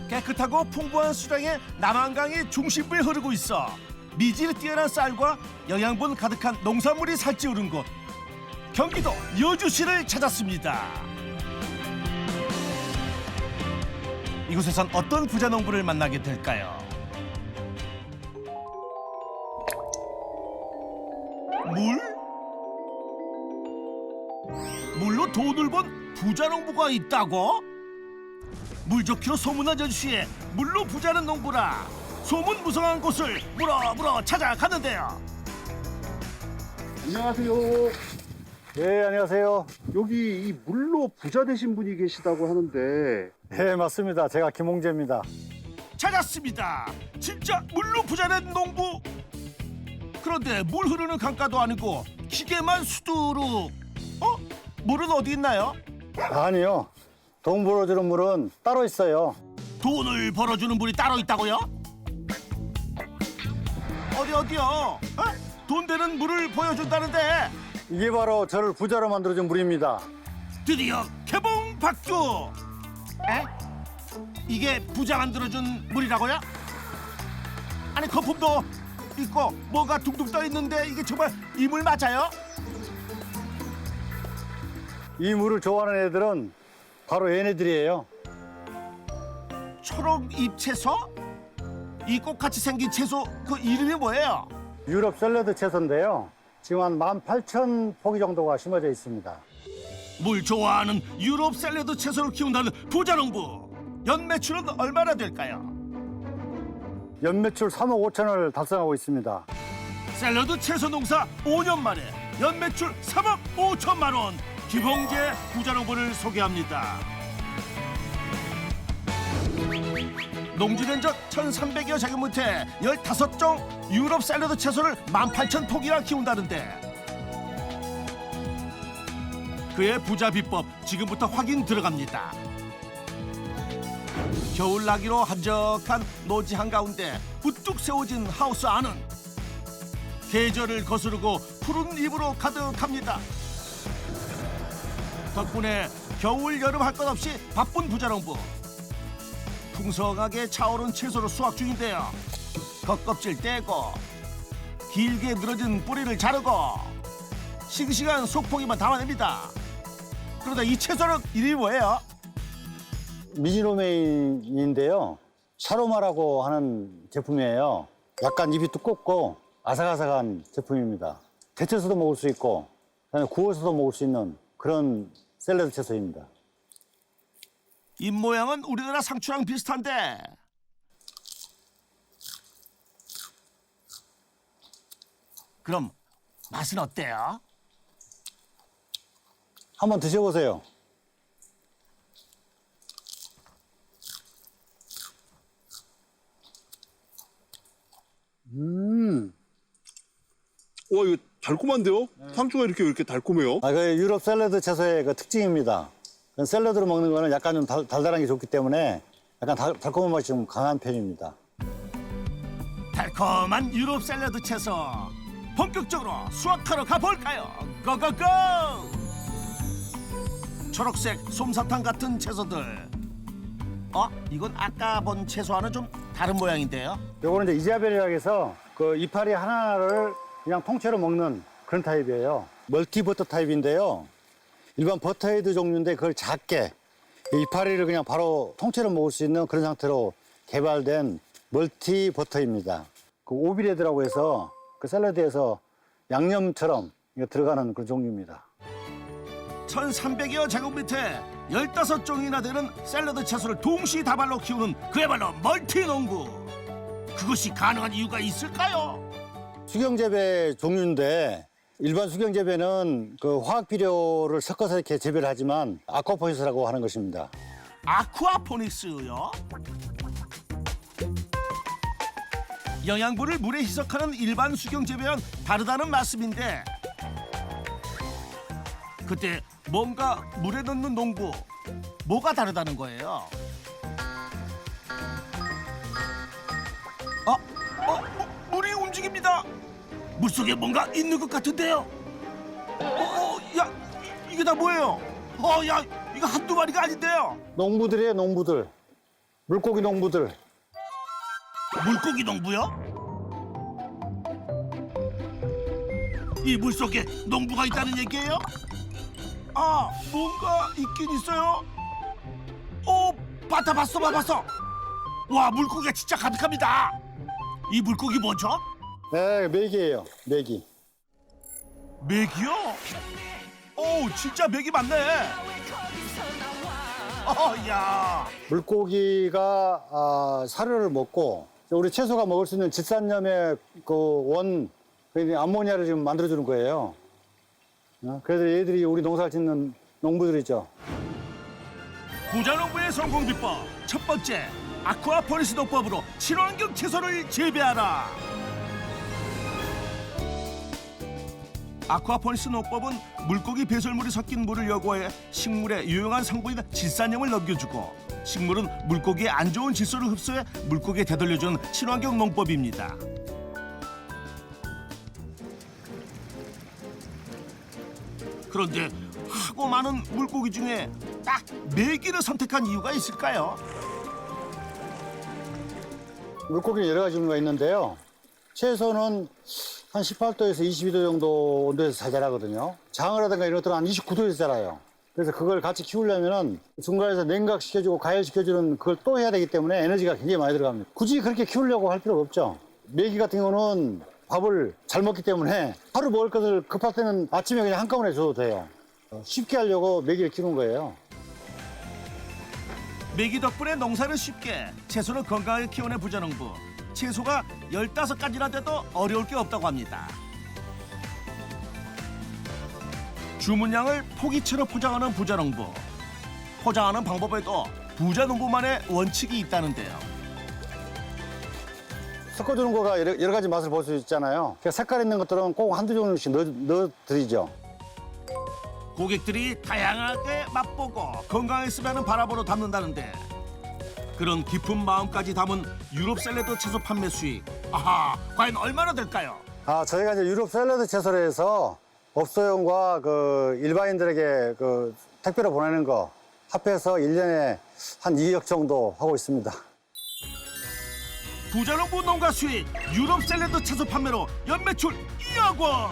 깨끗하고 풍부한 수량의 남한강이 중심부에 흐르고 있어 미질이 뛰어난 쌀과 영양분 가득한 농산물이 살찌 오른 곳 경기도 여주시를 찾았습니다. 이곳에선 어떤 부자 농부를 만나게 될까요? 물로 돈을 번 부자 농부가 있다고? 물 좋기로 소문난 여주시에 물로 부자는 농부라 소문 무성한 곳을 물어 찾아갔는데요. 안녕하세요. 네, 안녕하세요. 여기 이 물로 부자 되신 분이 계시다고 하는데 네, 맞습니다. 제가 김홍재입니다. 찾았습니다. 진짜 물로 부자된 농부. 그런데 물 흐르는 강가도 아니고 기계만 수두룩. 물은 어디 있나요? 아니요. 돈 벌어주는 물은 따로 있어요. 돈을 벌어주는 물이 따로 있다고요? 어디요? 돈 되는 물을 보여준다는데 이게 바로 저를 부자로 만들어준 물입니다. 드디어 개봉 박두. 이게 부자 만들어준 물이라고요? 아니 거품도 있고 뭐가 둥둥 떠 있는데 이게 정말 이 물 맞아요? 이 물을 좋아하는 애들은 바로 얘네들이에요. 초록잎 채소? 이 꽃같이 생긴 채소 그 이름이 뭐예요? 유럽 샐러드 채소인데요. 지금 한 18,000포기 정도가 심어져 있습니다. 물 좋아하는 유럽 샐러드 채소를 키운다는 부자 농부. 연 매출은 얼마나 될까요? 연매출 3억 5천을 달성하고 있습니다. 샐러드 채소 농사 5년 만에 연 매출 3억 5천만 원. 김홍재 부자 농부를 소개합니다. 농지된 적 1,300여 제곱 밑에 15종 유럽 샐러드 채소를 18,000포기나 키운다는데 그의 부자 비법 지금부터 확인 들어갑니다. 겨울 나기로 한적한 노지 한가운데 우뚝 세워진 하우스 안은 계절을 거스르고 푸른 잎으로 가득합니다. 덕분에 겨울 여름 할 것 없이 바쁜 부자농부. 풍성하게 차오른 채소를 수확 중인데요. 겉껍질 떼고 길게 늘어진 뿌리를 자르고 싱싱한 속포기만 담아냅니다. 그런데 이 채소는 이름이 뭐예요? 미지로메인인데요. 샤로마라고 하는 제품이에요. 약간 입이 두껍고 아삭아삭한 제품입니다. 데쳐서도 먹을 수 있고 그다음에 구워서도 먹을 수 있는 그런 샐러드 채소입니다. 입 모양은 우리나라 상추랑 비슷한데 그럼 맛은 어때요? 한번 드셔보세요. 와 이거 달콤한데요? 상추가 왜 이렇게 달콤해요? 그 유럽 샐러드 채소의 그 특징입니다. 샐러드로 먹는 거는 약간 좀 달달한 게 좋기 때문에 약간 달콤한 맛이 좀 강한 편입니다. 달콤한 유럽 샐러드 채소 본격적으로 수확하러 가볼까요? 고고고! 초록색 솜사탕 같은 채소들. 이건 아까 본 채소와는 좀 다른 모양인데요. 요거는 이제 이자벨이라고 해서 그 이파리 하나를 그냥 통째로 먹는 그런 타입이에요. 멀티버터 타입인데요. 일반 버터헤드 종류인데 그걸 작게 이파리를 그냥 바로 통째로 먹을 수 있는 그런 상태로 개발된 멀티버터입니다. 그 오빌헤드라고 해서 그 샐러드에서 양념처럼 들어가는 그런 종류입니다. 1,300여 제곱미터에 15종이나 되는 샐러드 채소를 동시다발로 키우는 그야말로 멀티농부. 그것이 가능한 이유가 있을까요? 수경재배 종류인데 일반 수경재배는 그 화학 비료를 섞어서 이렇게 재배를 하지만 아쿠아포니스라고 하는 것입니다. 아쿠아포닉스요? 영양분을 물에 희석하는 일반 수경재배와는 다르다는 말씀인데 그때 뭔가 물에 넣는 농부 뭐가 다르다는 거예요? 물이 움직입니다. 물속에 뭔가 있는 것 같은데요. 야, 이게 다 뭐예요? 야, 이거 한두 마리가 아닌데요. 농부들이에요, 농부들. 물고기 농부들. 물고기 농부요? 이 물속에 농부가 있다는 얘기예요? 아, 뭔가 있긴 있어요. 봤어. 와, 물고기가 진짜 가득합니다. 이 물고기 뭐죠? 네, 메기예요. 메기. 맥이요? 진짜 맥이 많네. 야. 물고기가 사료를 먹고 우리 채소가 먹을 수 있는 질산염의 암모니아를 지금 만들어주는 거예요. 그래서 얘들이 우리 농사를 짓는 농부들이죠. 부자농부의 성공 비법 첫 번째, 아쿠아포니스 농법으로 친환경 채소를 재배하라. 아쿠아포니스 농법은 물고기 배설물이 섞인 물을 여과해 식물에 유용한 성분인 질산염을 넘겨주고 식물은 물고기의 안 좋은 질소를 흡수해 물고기에 되돌려주는 친환경 농법입니다. 그런데 하고 많은 물고기 중에 딱 메기를 선택한 이유가 있을까요? 물고기는 여러 가지 종류가 있는데요. 채소는 한 18도에서 22도 정도 온도에서 잘 자라거든요. 장어라든가 이런 것들은 한 29도에서 자라요. 그래서 그걸 같이 키우려면은 중간에서 냉각시켜주고 가열시켜주는 그걸 또 해야 되기 때문에 에너지가 굉장히 많이 들어갑니다. 굳이 그렇게 키우려고 할 필요가 없죠. 메기 같은 경우는 밥을 잘 먹기 때문에 하루 먹을 것을 급할 때는 아침에 그냥 한꺼번에 줘도 돼요. 쉽게 하려고 메기를 키우는 거예요. 메기 덕분에 농사를 쉽게, 채소를 건강하게 키우는 부자농부. 채소가 15가지나 돼도 어려울 게 없다고 합니다. 주문량을 포기채로 포장하는 부자농부. 포장하는 방법에도 부자농부만의 원칙이 있다는데요. 섞어주는 거가 여러 가지 맛을 볼 수 있잖아요. 색깔 있는 것들은 꼭 한두 종류씩 넣어드리죠. 고객들이 다양하게 맛보고 건강했으면 하는 바람으로 담는다는데 그런 깊은 마음까지 담은 유럽 샐러드 채소 판매 수익. 아하, 과연 얼마나 될까요? 저희가 이제 유럽 샐러드 채소를 해서 업소용과 일반인들에게 택배로 보내는 거 합해서 1년에 한 2억 정도 하고 있습니다. 부자농부 농가 수익 유럽 샐러드 채소 판매로 연매출 2억 원.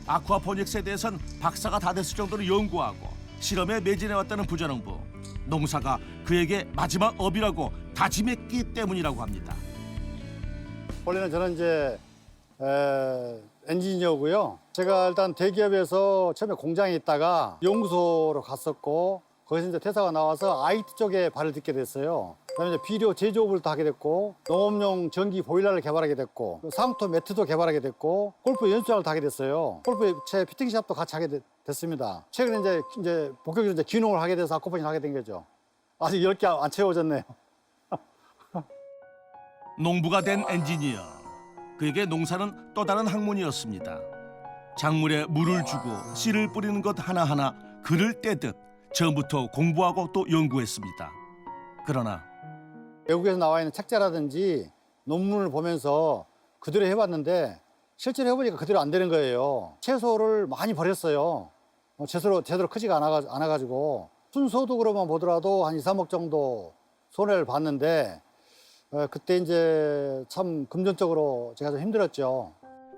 아쿠아포닉스에 대해선 박사가 다 됐을 정도로 연구하고 실험에 매진해왔다는 부자농부. 농사가 그에게 마지막 업이라고 다짐했기 때문이라고 합니다. 원래는 저는 이제 엔지니어고요. 제가 일단 대기업에서 처음에 공장에 있다가 연구소로 갔었고 거기서 이제 퇴사가 나와서 IT 쪽에 발을 딛게 됐어요. 그다음에 이제 비료 제조업을 또 하게 됐고 농업용 전기 보일러를 개발하게 됐고 상토 매트도 개발하게 됐고 골프 연수장을 다 하게 됐어요. 골프채 피팅샵도 같이 하게 됐습니다. 최근에 이제 본격적으로 이제 기농을 하게 돼서 아쿠아포니스를 하게 된 거죠. 아직 10개 안 채워졌네요. 농부가 된 엔지니어. 그에게 농사는 또 다른 학문이었습니다. 작물에 물을 주고 씨를 뿌리는 것 하나하나 글을 떼듯 처음부터 공부하고 또 연구했습니다. 그러나 외국에서 나와 있는 책자라든지 논문을 보면서 그대로 해봤는데 실제로 해보니까 그대로 안 되는 거예요. 채소를 많이 버렸어요. 제대로 크지가 않아가지고 순소득으로만 보더라도 한 2, 3억 정도 손해를 봤는데 그때 이제 참 금전적으로 제가 좀 힘들었죠.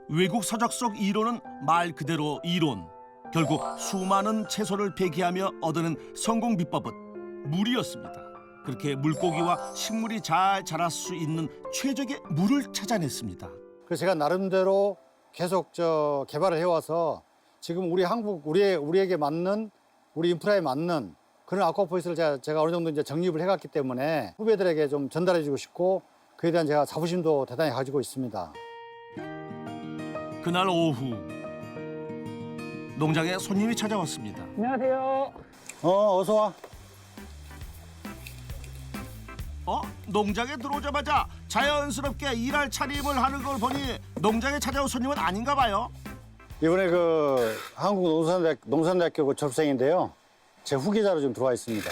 외국 서적 속 이론은 말 그대로 이론. 결국 수많은 채소를 폐기하며 얻어낸 성공 비법은 물이었습니다. 그렇게 물고기와 식물이 잘 자랄 수 있는 최적의 물을 찾아냈습니다. 그래서 제가 나름대로 계속 개발을 해와서 지금 우리 우리에게 맞는 우리 인프라에 맞는 그런 아쿠아포니스를 제가 어느 정도 이제 정립을 해갔기 때문에 후배들에게 좀 전달해주고 싶고 그에 대한 제가 자부심도 대단히 가지고 있습니다. 그날 오후 농장에 손님이 찾아왔습니다. 안녕하세요. 어서 와. 농장에 들어오자마자 자연스럽게 일할 차림을 하는 걸 보니 농장에 찾아온 손님은 아닌가 봐요. 이번에 한국농산대학교 졸업생인데요. 제 후계자로 좀 들어와 있습니다.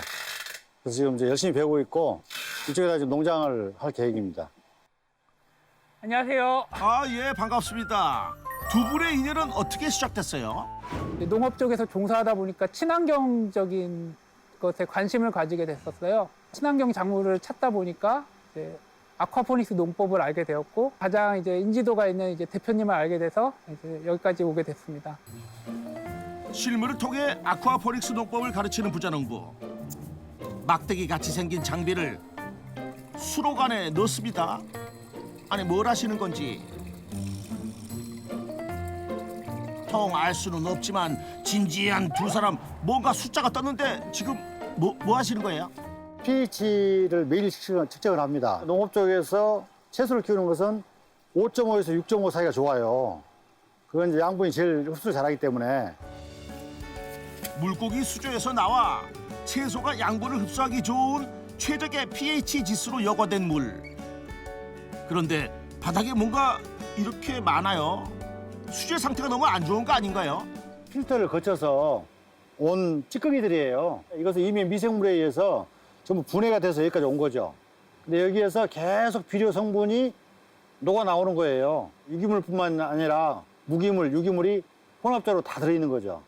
그래서 지금 이제 열심히 배우고 있고 이쪽에다 지금 농장을 할 계획입니다. 안녕하세요. 예, 반갑습니다. 두 분의 인연은 어떻게 시작됐어요? 농업 쪽에서 종사하다 보니까 친환경적인 것에 관심을 가지게 됐었어요. 친환경 작물을 찾다 보니까 이제 아쿠아포닉스 농법을 알게 되었고 가장 이제 인지도가 있는 이제 대표님을 알게 돼서 이제 여기까지 오게 됐습니다. 실무를 통해 아쿠아포닉스 농법을 가르치는 부자농부. 막대기 같이 생긴 장비를 수록 안에 넣습니다. 아니 뭘 하시는 건지 통 알 수는 없지만 진지한 두 사람 뭔가 숫자가 떴는데 지금 뭐 하시는 거예요? pH를 매일 측정을 합니다. 농업 쪽에서 채소를 키우는 것은 5.5에서 6.5 사이가 좋아요. 그건 이제 양분이 제일 흡수를 잘하기 때문에. 물고기 수조에서 나와 채소가 양분을 흡수하기 좋은 최적의 pH 지수로 여과된 물. 그런데 바닥에 뭔가 이렇게 많아요. 수질 상태가 너무 안 좋은 거 아닌가요? 필터를 거쳐서 온 찌꺼기들이에요. 이것은 이미 미생물에 의해서 전부 분해가 돼서 여기까지 온 거죠. 근데 여기에서 계속 비료 성분이 녹아 나오는 거예요. 유기물뿐만 아니라 무기물, 유기물이 혼합적으로 다 들어있는 거죠.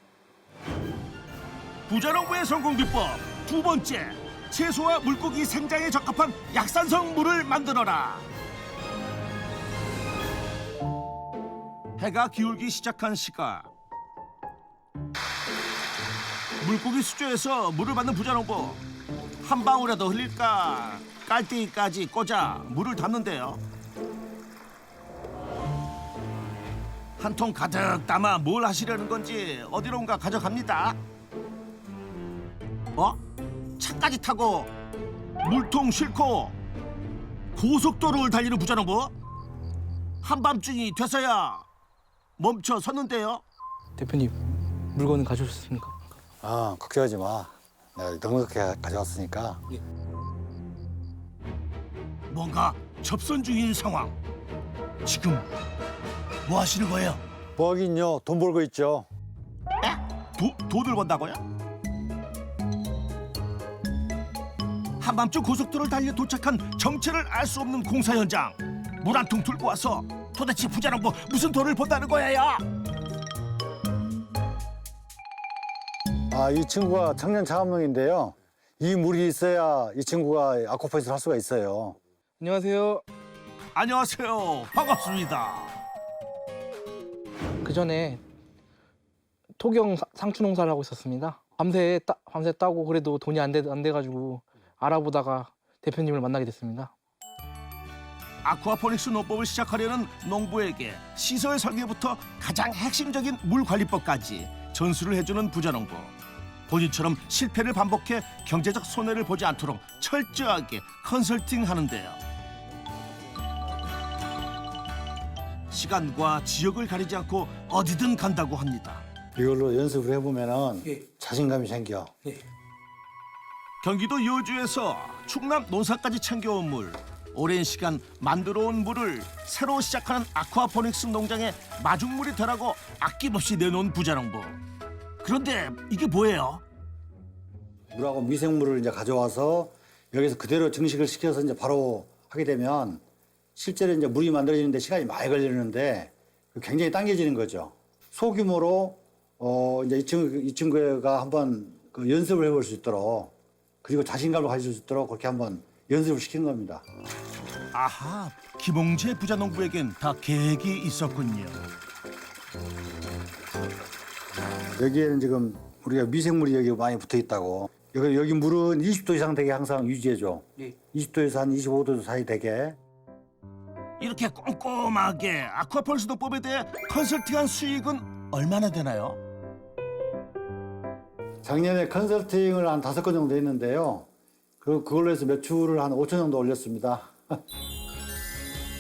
부자농부의 성공 비법 두 번째, 채소와 물고기 생장에 적합한 약산성 물을 만들어라. 해가 기울기 시작한 시각. 물고기 수조에서 물을 받는 부자농부. 한 방울이라도 흘릴까 깔때기까지 꽂아 물을 담는데요. 한 통 가득 담아 뭘 하시려는 건지 어디론가 가져갑니다. 차까지 타고 물통 싣고 고속도로를 달리는 부자농부. 한밤중이 돼서야 멈춰 섰는데요. 대표님, 물건은 가져오셨습니까? 아, 걱정하지 마. 내가 넉넉하게 가져왔으니까. 뭔가 접선 중인 상황. 지금 뭐 하시는 거예요? 뭐하긴요, 돈 벌고 있죠. 돈을 번다고요? 한밤중 고속도로를 달려 도착한 정체를 알 수 없는 공사 현장. 물 한 통 들고 와서 도대체 부자농부 무슨 돈을 번다는 거예요? 아, 이 친구가 청년 창업농인데요. 이 물이 있어야 이 친구가 아쿠아포닉스를 할 수가 있어요. 안녕하세요. 안녕하세요. 반갑습니다. 그 전에 토경 상추 농사를 하고 있었습니다. 밤새 따고 그래도 돈이 안 돼가지고 알아보다가 대표님을 만나게 됐습니다. 아쿠아포닉스 농법을 시작하려는 농부에게 시설 설계부터 가장 핵심적인 물 관리법까지 전수를 해주는 부자농부. 본인처럼 실패를 반복해 경제적 손해를 보지 않도록 철저하게 컨설팅하는데요. 시간과 지역을 가리지 않고 어디든 간다고 합니다. 이걸로 연습을 해보면은 예. 자신감이 생겨. 경기도 여주에서 충남 논산까지 챙겨온 물. 오랜 시간 만들어온 물을 새로 시작하는 아쿠아포닉스 농장에 마중물이 되라고 아낌없이 내놓은 부자농부. 그런데 이게 뭐예요? 물하고 미생물을 이제 가져와서 여기서 그대로 증식을 시켜서 이제 바로 하게 되면 실제로 이제 물이 만들어지는데 시간이 많이 걸리는데 굉장히 당겨지는 거죠. 소규모로 이제 이 친구가 한번 그 연습을 해볼 수 있도록 그리고 자신감을 가질 수 있도록 그렇게 한번 연습을 시키는 겁니다. 아하, 김홍재 부자농부에겐 다 계획이 있었군요. 여기에는 지금 우리가 미생물이 여기 많이 붙어 있다고. 여기 물은 20도 이상 되게 항상 유지해줘. 20도에서 한 25도 사이 되게. 이렇게 꼼꼼하게 아쿠아포닉스 농법에 대해 컨설팅한 수익은 얼마나 되나요? 작년에 컨설팅을 한 5건 정도 했는데요. 그걸로 해서 매출을 한 5천 정도 올렸습니다.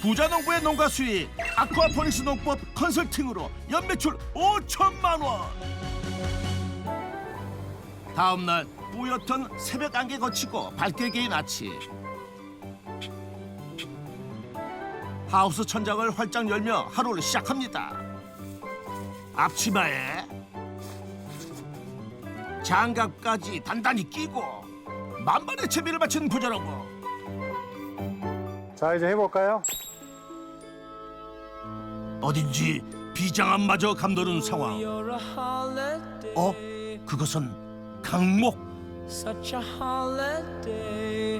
부자농부의 농가 수익 아쿠아포닉스 농법 컨설팅으로 연매출 5천만 원. 다음 날 뿌옇던 새벽 안개 거치고 밝게 개인 아침. 하우스 천장을 활짝 열며 하루를 시작합니다. 앞치마에 장갑까지 단단히 끼고 만반의 채비를 바친 부자농부. 자, 이제 해볼까요? 어딘지 비장함마저 감도는 상황. 그것은 강목. such a holiday.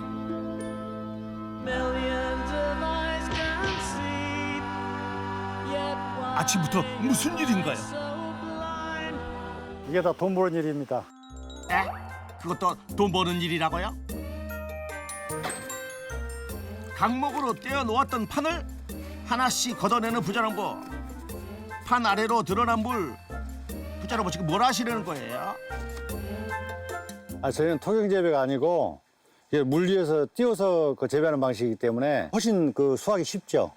Millions of eyes can see, yet why 아침부터 무슨 일인가요? so blind? 이게 다 돈 버는 일입니다. 에? 그것도 돈 버는 일이라고요? 강목으로 떼어 놓았던 판을 하나씩 걷어내는 부자농부. 판 아래로 드러난 물. 부자농부 지금 뭘 하시려는 거예요? 저희는 토경 재배가 아니고 이게 물 위에서 띄워서 그 재배하는 방식이기 때문에 훨씬 그 수확이 쉽죠.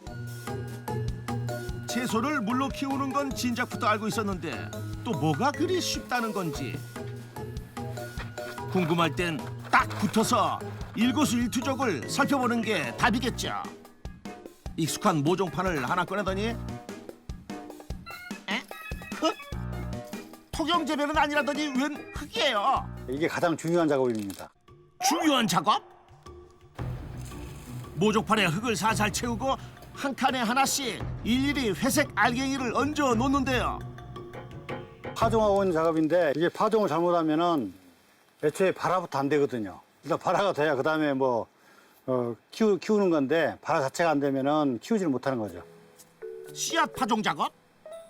채소를 물로 키우는 건 진작부터 알고 있었는데 또 뭐가 그리 쉽다는 건지 궁금할 땐 딱 붙어서 일거수일투족을 살펴보는 게 답이겠죠. 익숙한 모종판을 하나 꺼내더니 에? 흙? 토경 재배는 아니라더니 웬 흙이에요? 이게 가장 중요한 작업입니다. 중요한 작업? 모종판에 흙을 살살 채우고 한 칸에 하나씩 일일이 회색 알갱이를 얹어 놓는데요. 파종하고 있는 작업인데 이게 파종을 잘못하면은 애초에 발화부터 안 되거든요. 일단 발화가 돼야 그 다음에 뭐 키우는 건데 발화 자체가 안 되면은 키우지를 못하는 거죠. 씨앗 파종 작업?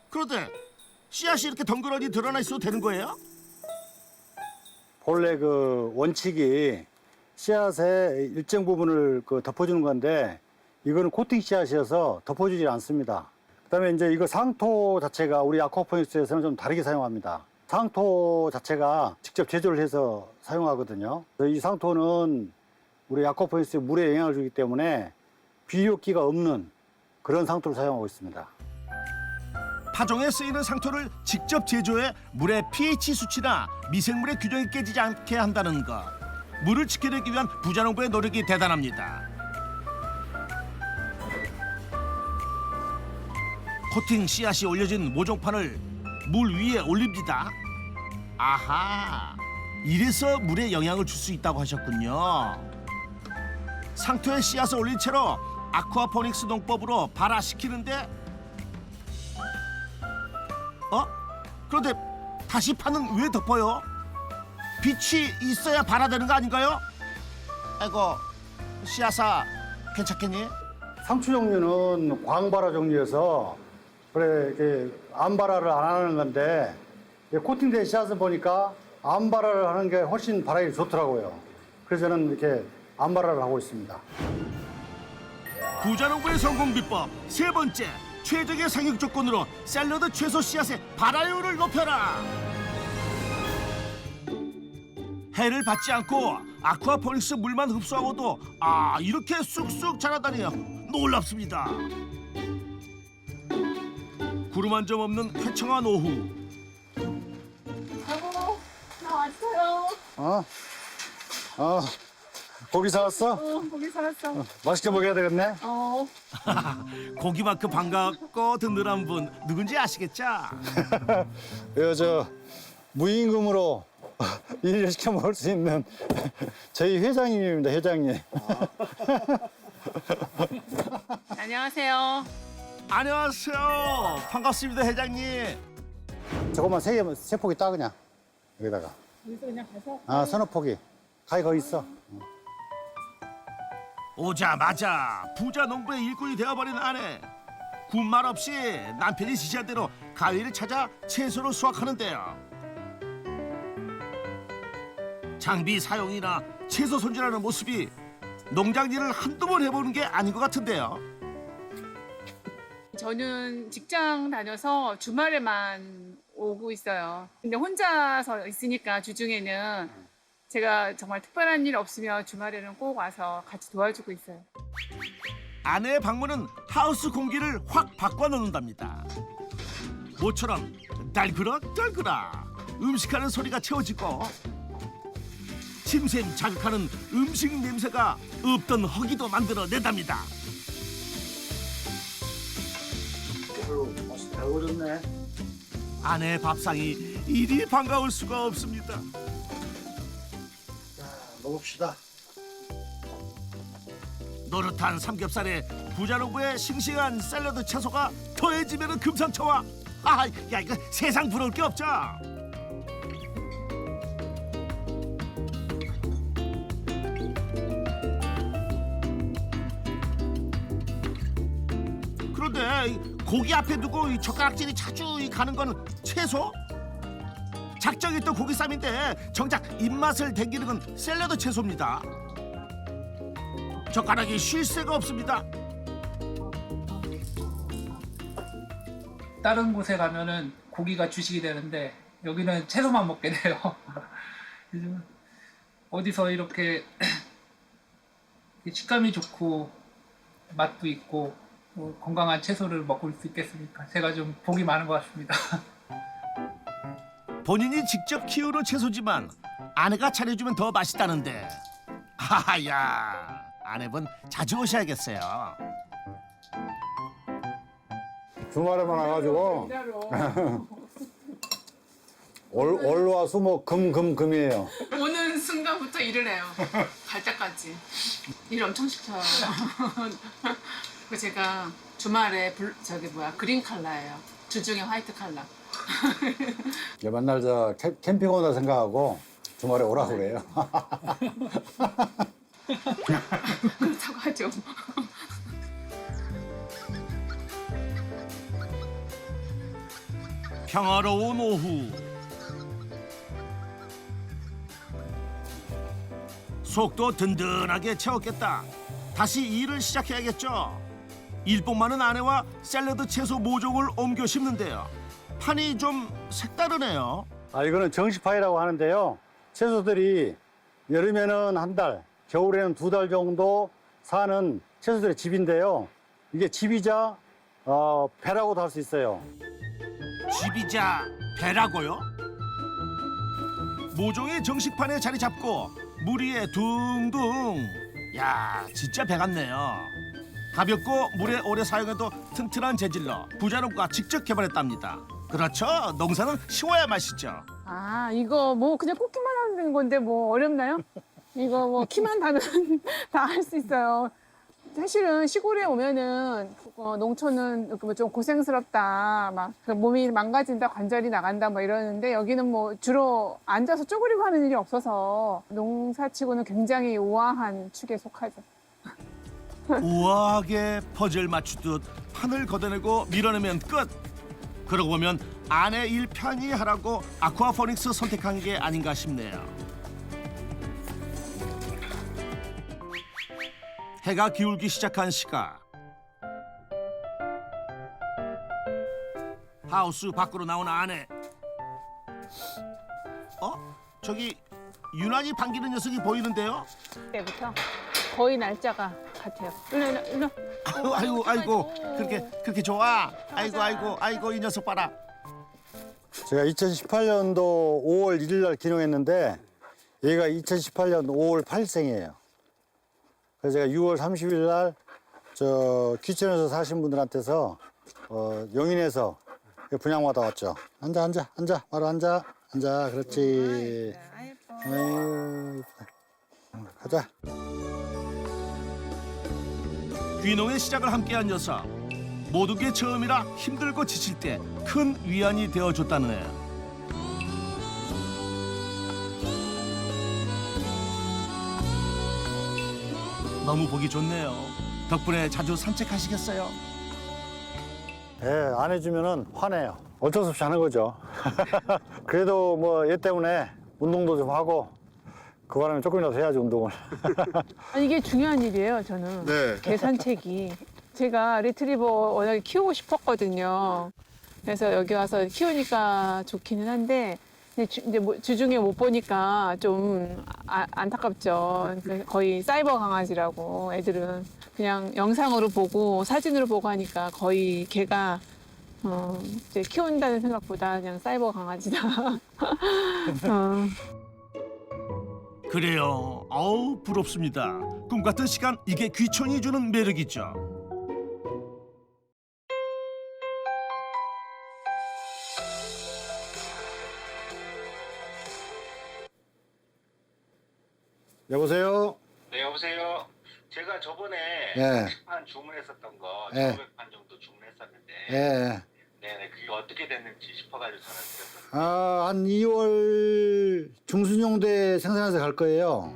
그런데 씨앗이 이렇게 덩그러니 드러나 있어도 되는 거예요? 본래 그 원칙이 씨앗의 일정 부분을 그 덮어주는 건데 이거는 코팅 씨앗이어서 덮어주지 않습니다. 그다음에 이제 이거 상토 자체가 우리 아쿠아포닉스에서는 좀 다르게 사용합니다. 상토 자체가 직접 제조를 해서 사용하거든요. 이 상토는 우리 아쿠아포닉스에 물에 영향을 주기 때문에 비료기가 없는 그런 상토를 사용하고 있습니다. 파종에 쓰이는 상토를 직접 제조해 물의 pH 수치나 미생물의 균형이 깨지지 않게 한다는 것. 물을 지켜내기 위한 부자농부의 노력이 대단합니다. 코팅 씨앗이 올려진 모종판을 물 위에 올립니다. 아하, 이래서 물에 영향을 줄 수 있다고 하셨군요. 상토에 씨앗을 올린 채로 아쿠아포닉스 농법으로 발화시키는데 그런데 다시 판은 왜 덮어요? 빛이 있어야 발화되는 거 아닌가요? 아이고, 씨앗아, 괜찮겠니? 상추 종류는 광발화 종류여서 그래 이렇게 암발화를 안 하는 건데 코팅된 씨앗을 보니까 암발화를 하는 게 훨씬 발화율이 좋더라고요. 그래서 저는 이렇게 암발화를 하고 있습니다. 부자농부의 성공 비법 세 번째, 최적의 상육 조건으로 샐러드 채소 씨앗의 발화율을 높여라. 해를 받지 않고 아쿠아포닉스 물만 흡수하고도 이렇게 쑥쑥 자라다니요. 놀랍습니다. 구름 한 점 없는 회청한 오후. 여보, 나 왔어요. 고기 사왔어? 고기 살았어. 맛있게 먹여야 되겠네. 고기만큼 반갑고 든든한 분 누군지 아시겠죠? 저 무임금으로 일을 시켜 먹을 수 있는 저희 회장님입니다. 회장님. 안녕하세요. 안녕하세요. 반갑습니다, 회장님. 저것만 세 포기 따 그냥 여기다가. 여기서 그냥 가서? 서너 포기. 가위 거기 있어. 오자마자 부자 농부의 일꾼이 되어버린 아내. 군말 없이 남편이 지시한 대로 가위를 찾아 채소를 수확하는데요. 장비 사용이나 채소 손질하는 모습이 농장 일을 한두 번 해보는 게 아닌 것 같은데요. 저는 직장 다녀서 주말에만 오고 있어요. 근데 혼자서 있으니까 주중에는 제가 정말 특별한 일 없으면 주말에는 꼭 와서 같이 도와주고 있어요. 아내의 방문은 하우스 공기를 확 바꿔놓는답니다. 모처럼 달그락달그락 음식하는 소리가 채워지고 침샘 자극하는 음식 냄새가 없던 허기도 만들어낸답니다. 잘 오셨네. 아내의 밥상이 이리 반가울 수가 없습니다. 먹읍시다. 노릇한 삼겹살에 부자농부의 싱싱한 샐러드 채소가 더해지면 금상첨화. 이거 세상 부러울 게 없죠. 그런데 이 고기 앞에 두고 이 젓가락질이 자주 가는 건 채소? 작정이 또 고기쌈인데 정작 입맛을 댕기는 건 샐러드 채소입니다. 젓가락이 쉴 새가 없습니다. 다른 곳에 가면은 고기가 주식이 되는데 여기는 채소만 먹게 돼요. 요즘 어디서 이렇게 식감이 좋고 맛도 있고 또 건강한 채소를 먹을 수 있겠습니까? 제가 좀 복이 많은 것 같습니다. 본인이 직접 키우는 채소지만 아내가 차려주면 더 맛있다는데. 하하야, 아내분 자주 오셔야겠어요. 주말에만 와가지고 월화 수목 금이에요. 오는 순간부터 일을 해요. 갈 때까지. 일 엄청 시켜요. 그 제가 주말에 그린 컬러예요. 주중에 화이트 컬러. 맨날 저 캠핑 온다 생각하고 주말에 오라고 그래요. 그렇다고 하죠. 평화로운 오후. 속도 든든하게 채웠겠다. 다시 일을 시작해야겠죠. 일복 많은 아내와 샐러드 채소 모종을 옮겨 심는데요. 판이 좀 색다르네요. 이거는 정식파이라고 하는데요. 채소들이 여름에는 한 달, 겨울에는 2달 정도 사는 채소들의 집인데요. 이게 집이자 배라고도 할 수 있어요. 집이자 배라고요? 모종이 정식판에 자리 잡고 물 위에 둥둥. 야, 진짜 배 같네요. 가볍고 물에 오래 사용해도 튼튼한 재질로 부자농부가 직접 개발했답니다. 그렇죠. 농사는 쉬워야 맛이죠. 아, 이거 뭐 그냥 꽂기만 하는 건데 뭐 어렵나요? 이거 뭐 키만 닿으면 다 할 수 있어요. 사실은 시골에 오면은 농촌은 좀 고생스럽다, 막 몸이 망가진다, 관절이 나간다, 뭐 이러는데 여기는 뭐 주로 앉아서 쪼그리고 하는 일이 없어서 농사치고는 굉장히 우아한 축에 속하죠. 우아하게 퍼즐 맞추듯 판을 걷어내고 밀어내면 끝. 그러고 보면 아내 일 편히 하라고 아쿠아포닉스 선택한 게 아닌가 싶네요. 해가 기울기 시작한 시각. 하우스 밖으로 나온 아내. 저기 유난히 반기는 녀석이 보이는데요. 때부터 거의 날짜가 같아요. 일로. 아이고 그렇게 좋아. 아이고 이 녀석 봐라. 제가 2018년도 5월 1일 날 기농했는데 얘가 2018년 5월 8일생이에요. 그래서 제가 6월 30일 날 저 귀천에서 사신 분들한테서 용인에서 분양받아 왔죠. 앉아 바로 앉아 그렇지. 아유 이쁘다. 가자. 귀농의 시작을 함께한 녀석. 모든 게 처음이라 힘들고 지칠 때 큰 위안이 되어줬다는 애. 너무 보기 좋네요. 덕분에 자주 산책하시겠어요? 예, 안 해주면은 화내요. 어쩔 수 없이 하는 거죠. 그래도 뭐 얘 때문에 운동도 좀 하고 그 바람에 조금이라도 해야지 운동을. 이게 중요한 일이에요, 저는. 네. 개 산책이. 제가 리트리버 워낙에 키우고 싶었거든요. 그래서 여기 와서 키우니까 좋기는 한데 이제 주중에 못 보니까 좀 안타깝죠. 거의 사이버 강아지라고 애들은 그냥 영상으로 보고 사진으로 보고 하니까 거의 걔가 이제 키운다는 생각보다 그냥 사이버 강아지다. 그래요. 어우 부럽습니다. 꿈 같은 시간 이게 귀촌이 주는 매력이죠. 여보세요? 네, 여보세요. 제가 저번에 예. 식판 주문했었던 거 예. 500판 정도 주문했었는데 예. 네네, 그게 어떻게 됐는지 싶어가지고 전화드렸거든요. 한 2월 중순용대 생산해서 갈 거예요.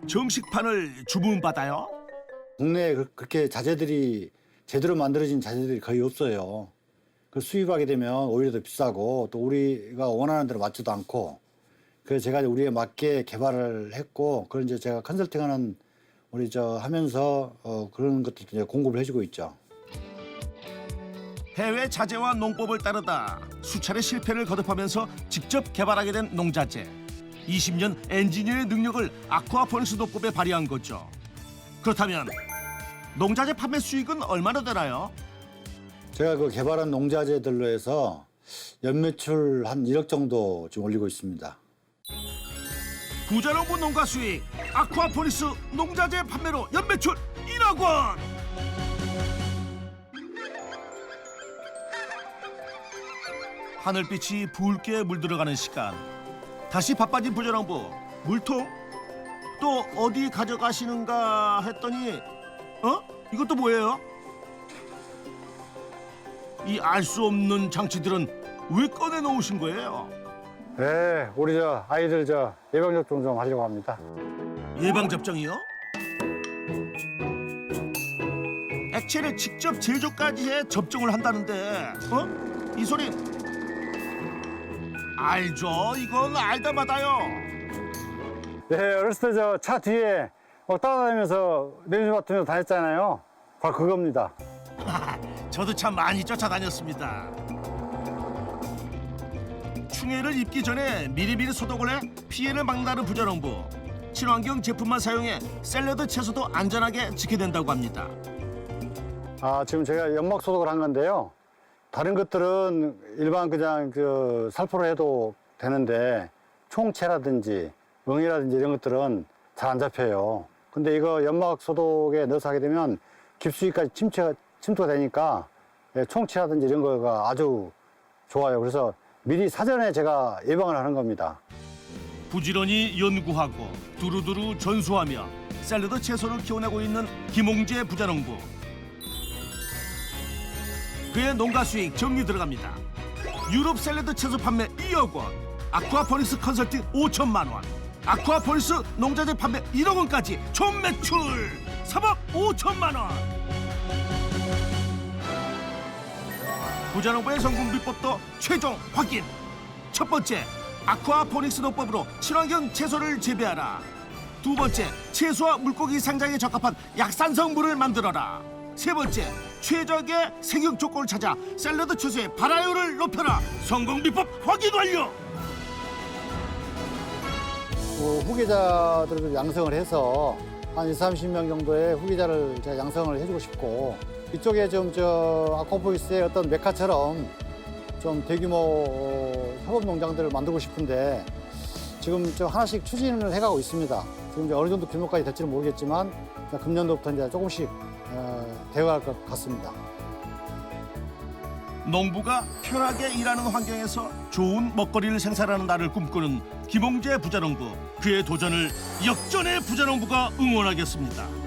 정식판을 주문받아요? 국내에 그렇게 자재들이 제대로 만들어진 자재들이 거의 없어요. 그 수입하게 되면 오히려 더 비싸고 또 우리가 원하는 대로 맞지도 않고 그래서 제가 우리에 맞게 개발을 했고 그런 이제 제가 컨설팅하는 우리 하면서 그런 것들도 이제 공급을 해주고 있죠. 해외 자재와 농법을 따르다 수차례 실패를 거듭하면서 직접 개발하게 된 농자재. 20년 엔지니어의 능력을 아쿠아포닉스 농법에 발휘한 거죠. 그렇다면 농자재 판매 수익은 얼마나 되나요? 제가 그 개발한 농자재들로 해서 연매출 한 1억 정도 지금 올리고 있습니다. 부자농부 농가 수익 아쿠아포닉스 농자재 판매로 연매출 1억 원. 하늘빛이 붉게 물들어가는 시간. 다시 바빠진 부자농부. 물통? 또 어디 가져가시는가 했더니 이것도 뭐예요? 이 알 수 없는 장치들은 왜 꺼내 놓으신 거예요? 네, 우리 아이들 예방접종 좀 하려고 합니다. 예방접종이요? 액체를 직접 제조까지 해 접종을 한다는데 이 소리 알죠? 이건 알다 마다요. 네, 어렸을 때 차 뒤에 따라다니면서 냄새 맡으면서 다녔잖아요. 바로 그겁니다. 저도 참 많이 쫓아다녔습니다. 충해를 입기 전에 미리미리 소독을 해 피해를 막나는 부자농부. 친환경 제품만 사용해 샐러드 채소도 안전하게 지켜낸다고 합니다. 지금 제가 연막 소독을 한 건데요. 다른 것들은 일반 그냥 살포로 해도 되는데 총채라든지 멍이라든지 이런 것들은 잘 안 잡혀요. 근데 이거 연막 소독에 넣어서 하게 되면 깊숙이까지 침투가 되니까 총채라든지 이런 거가 아주 좋아요. 그래서 미리 사전에 제가 예방을 하는 겁니다. 부지런히 연구하고 두루두루 전수하며 샐러드 채소를 키워내고 있는 김홍재 부자농부. 그의 농가 수익 정리 들어갑니다. 유럽 샐러드 채소 판매 2억 원, 아쿠아포닉스 컨설팅 5천만 원, 아쿠아포닉스 농자재 판매 1억 원까지 총 매출 3억 5천만 원. 부자농부의 성공 비법도 최종 확인. 첫 번째, 아쿠아포닉스 농법으로 친환경 채소를 재배하라. 두 번째, 채소와 물고기 생장에 적합한 약산성 물을 만들어라. 세 번째, 최적의 생육 조건을 찾아 샐러드 채소의 발화율을 높여라. 성공 비법 확인 완료. 후계자들을 양성을 해서 한 20, 30명 정도의 후계자를 제가 양성을 해주고 싶고 이쪽에 좀 아쿠아포닉스의 어떤 메카처럼 좀 대규모 협업 농장들을 만들고 싶은데 지금 하나씩 추진을 해가고 있습니다. 지금 이제 어느 정도 규모까지 될지는 모르겠지만 금년도부터 이제 조금씩 되어갈 것 같습니다. 농부가 편하게 일하는 환경에서 좋은 먹거리를 생산하는 날을 꿈꾸는 김홍재 부자농부. 그의 도전을 역전의 부자농부가 응원하겠습니다.